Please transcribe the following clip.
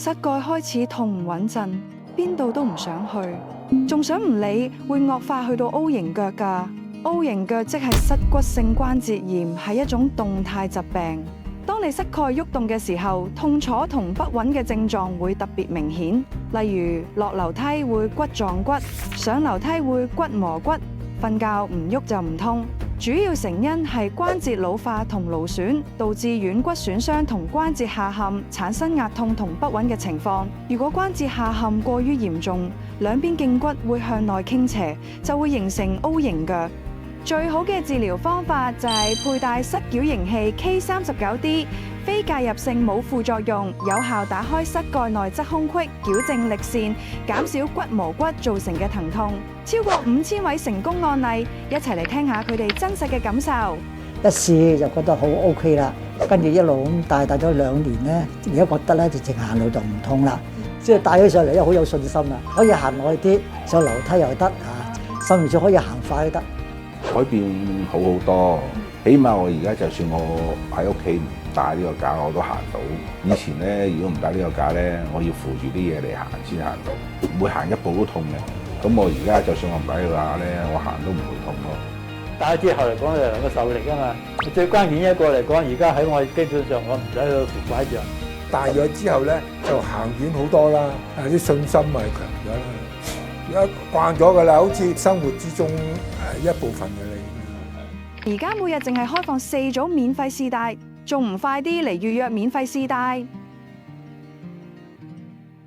膝蓋開始痛唔穩陣，邊度都唔想去，仲想唔理會惡化去到 O 型腳㗎。O 型腳即係膝骨性關節炎，係一種動態疾病。當你膝蓋喐動嘅時候，痛楚同不穩嘅症狀會特別明顯，例如落樓梯會骨撞骨，上樓梯會骨磨骨，瞓覺唔喐就唔痛。主要成因係關節老化同勞損，導致軟骨損傷同關節下陷，產生壓痛同不穩嘅情況。如果關節下陷過於嚴重，兩邊脛骨會向內傾斜，就會形成 O 型腳。最好嘅治療方法就係佩戴膝矯形器 K39D， 非介入性冇副作用，有效打開膝蓋內側空隙，矯正力線，減少骨磨骨造成嘅疼痛。超過5000位成功案例，一齊嚟聽下佢哋真實嘅感受。一試就覺得好 OK 啦，跟住一路咁戴咗2年咧，而家覺得咧直情行路就唔痛啦，即係戴起上嚟咧好有信心啦，可以行耐啲，上樓梯又得嚇，甚至可以行快都得。改變好好多，起碼我而家就算我喺屋企唔帶呢個架，我都行到。以前咧，如果唔帶呢個架咧，我要扶住啲嘢嚟行先行到，每行一步都痛嘅。咁我而家就算我唔帶呢個架咧，我行都唔會痛咯。戴之後嚟講就能夠受力啊嘛，最關鍵一個嚟講，而家喺我基本上我唔使去扶拐杖。戴咗之後咧，就行遠好多啦，啲信心咪強咗啦。而家慣咗㗎啦，好似生活之中一部分嘅你。而家每日淨係開放4組免費試戴，仲唔快啲嚟預約免費試戴？